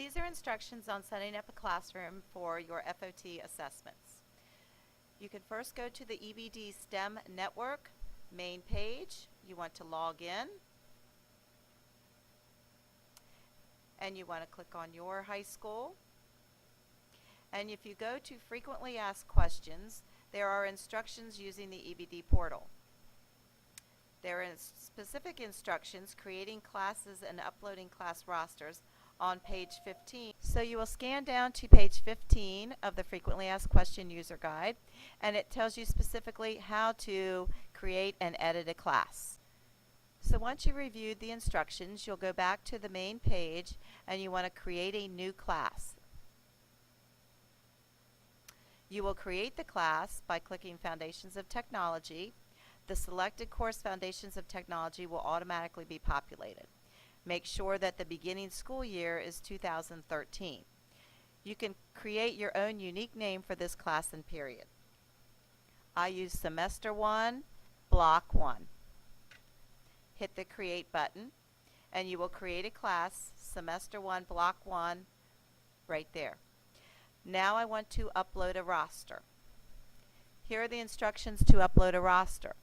These are instructions on setting up a classroom for your FOT assessments. You can first go to the EBD STEM network main page. You want to log in, and you want to click on your high school. And if you go to frequently asked questions, there are instructions using the EBD portal. There are specific instructions creating classes and uploading class rosters on page 15. So you will scan down to page 15 of the frequently asked question user guide, and it tells you specifically how to create and edit a class. So once you reviewed the instructions, you'll go back to the main page and you want to create a new class. You will create the class by clicking Foundations of Technology. The selected course Foundations of Technology will automatically be populated. Make sure that the beginning school year is 2013. You can create your own unique name for this class and period. I use Semester 1, Block 1. Hit the Create button, and you will create a class, Semester 1, Block 1, right there. Now I want to upload a roster. Here are the instructions to upload a roster.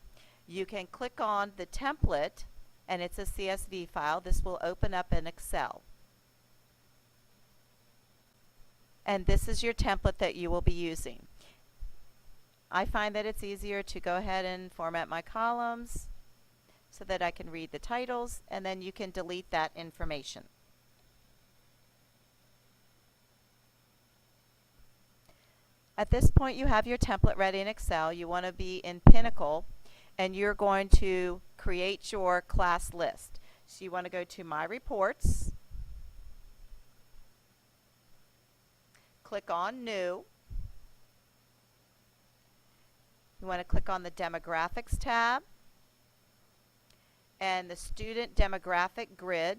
You can click on the template, and it's a CSV file. This will open up in Excel. And this is your template that you will be using. I find that it's easier to go ahead and format my columns so that I can read the titles, and then you can delete that information. At this point, you have your template ready in Excel. You want to be in Pinnacle, and you're going to create your class list. So you want to go to My Reports, click on New. You want to click on the Demographics tab and the Student Demographic Grid.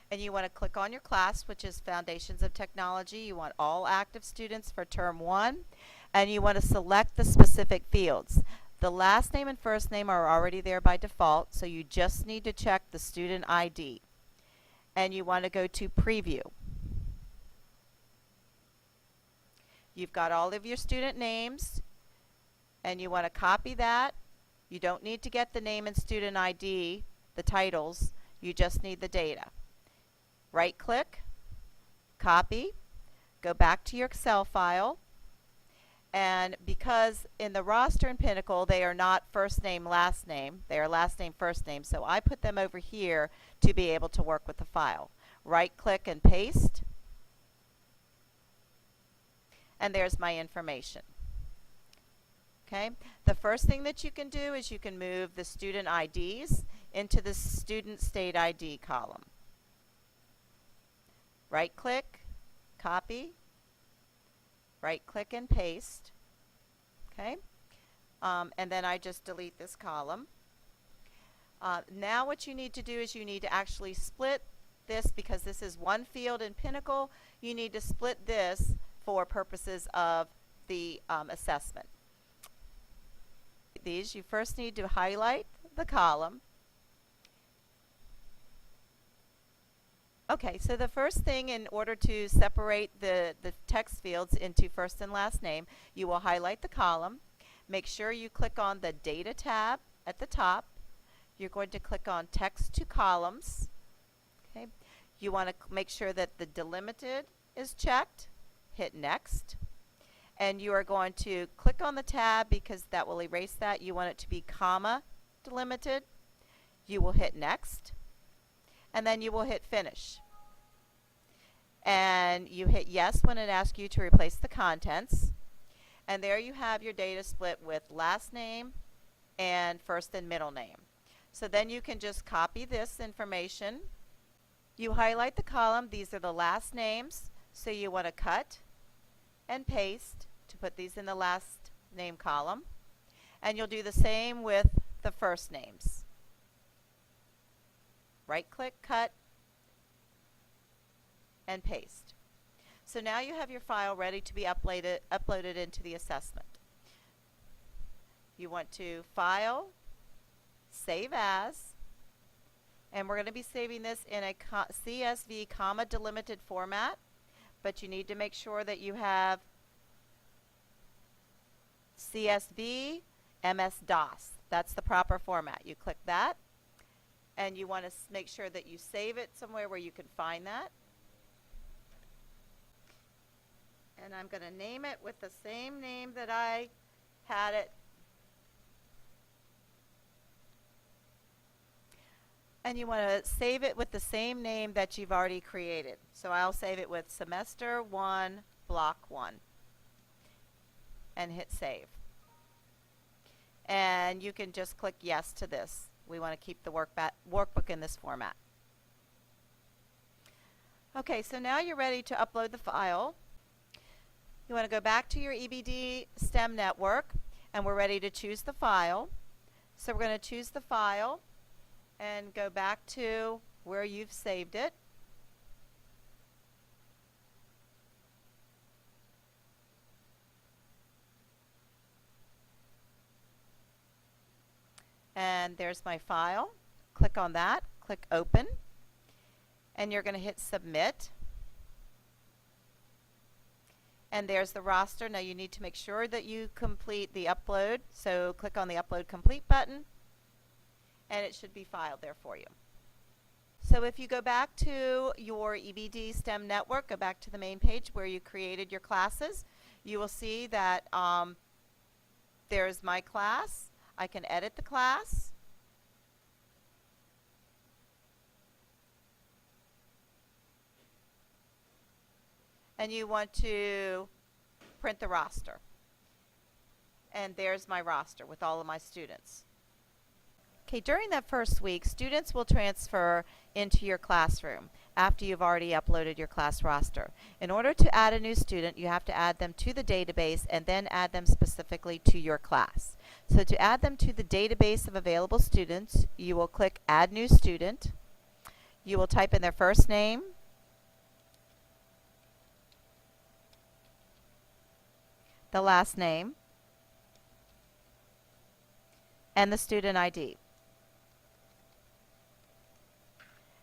And you want to click on your class, which is Foundations of Technology. You want all active students for Term 1, and you want to select the specific fields. The last name and first name are already there by default, so you just need to check the student ID. And you want to go to Preview. You've got all of your student names, and you want to copy that. You don't need to get the name and student ID, the titles. You just need the data. Right-click, copy, go back to your Excel file, and because in the roster in Pinnacle they are not first name, last name, they are last name, first name, so I put them over here to be able to work with the file. Right-click and paste, and there's my information. Okay, the first thing that you can do is you can move the student IDs into the student state ID column. Right-click, copy, right-click and paste, okay? And then I just delete this column. Now what you need to do is you need to actually split this, because this is one field in Pinnacle. You need to split this for purposes of the assessment. These, you first need to highlight the column. Okay, so the first thing, in order to separate the text fields into first and last name, you will highlight the column. Make sure you click on the Data tab at the top. You're going to click on Text to Columns. Okay, you want to make sure that the delimited is checked. Hit Next. And you are going to click on the tab because that will erase that. You want it to be comma delimited. You will hit Next. And then you will hit Finish. And you hit Yes when it asks you to replace the contents. And there you have your data split with last name and first and middle name. So then you can just copy this information. You highlight the column. These are the last names. So you want to cut and paste to put these in the last name column. And you'll do the same with the first names. Right-click, cut, and paste. So now you have your file ready to be uploaded into the assessment. You want to File, Save As, And we're going to be saving this in a CSV comma delimited format, but you need to make sure that you have CSV MS-DOS. That's the proper format. You click that, and you want to make sure that you save it somewhere where you can find that. And I'm going to name it with the same name that I had it. And you want to save it with the same name that you've already created. So I'll save it with Semester 1, Block 1. And hit save. And you can just click yes to this. We want to keep the workbook in this format. Okay, so now you're ready to upload the file. You want to go back to your EBD STEM network, and we're ready to choose the file. So we're going to choose the file and go back to where you've saved it. And there's my file. Click on that, click open, and you're going to hit submit. And there's the roster. Now you need to make sure that you complete the upload. So click on the upload complete button, and it should be filed there for you. So if you go back to your EBD STEM network, go back to the main page where you created your classes, you will see that there's my class. I can edit the class. And you want to print the roster. And there's my roster with all of my students. Okay, during that first week, students will transfer into your classroom after you've already uploaded your class roster. In order to add a new student, you have to add them to the database and then add them specifically to your class. So to add them to the database of available students, you will click Add New Student. You will type in their first name, the last name, and the student ID.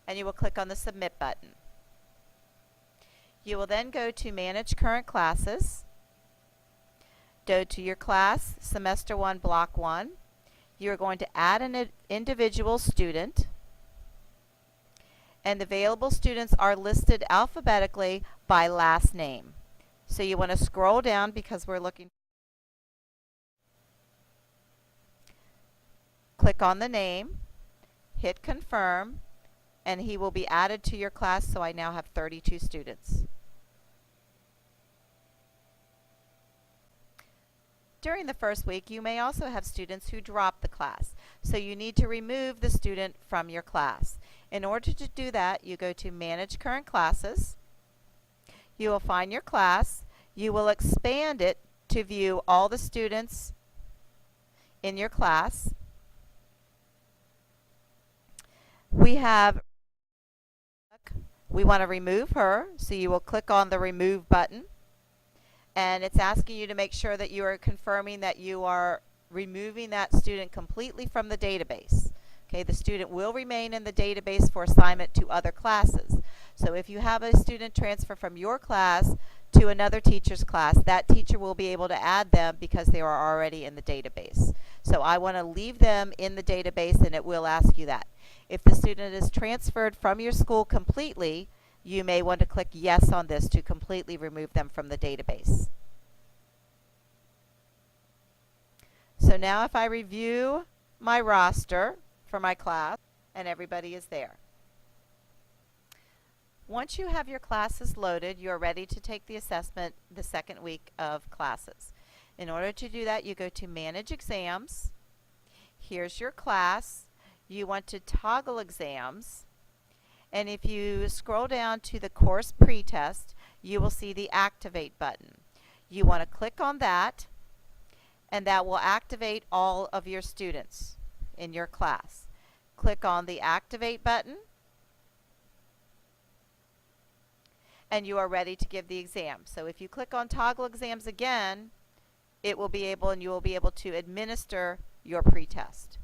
And you will click on the Submit button. You will then go to Manage Current Classes. Go to your class, Semester 1, Block 1. You are going to add an individual student. And the available students are listed alphabetically by last name. So you want to scroll down because we're looking. Click on the name, hit confirm, and he will be added to your class. So I now have 32 students. During the first week, you may also have students who drop the class. So you need to remove the student from your class. In order to do that, you go to Manage Current Classes. You will find your class. You will expand it to view all the students in your class. We want to remove her, so you will click on the Remove button. And it's asking you to make sure that you are confirming that you are removing that student completely from the database. Okay, the student will remain in the database for assignment to other classes. So if you have a student transfer from your class to another teacher's class, that teacher will be able to add them because they are already in the database. So I want to leave them in the database, and it will ask you that. If the student is transferred from your school completely, you may want to click yes on this to completely remove them from the database. So now if I review my roster for my class, and everybody is there. Once you have your classes loaded, you are ready to take the assessment the second week of classes. In order to do that, you go to Manage Exams. Here's your class. You want to toggle exams. And if you scroll down to the course pretest, you will see the Activate button. You want to click on that, and that will activate all of your students in your class. Click on the Activate button, and you are ready to give the exam. So if you click on Toggle Exams again, it will be able, and you will be able to administer your pretest.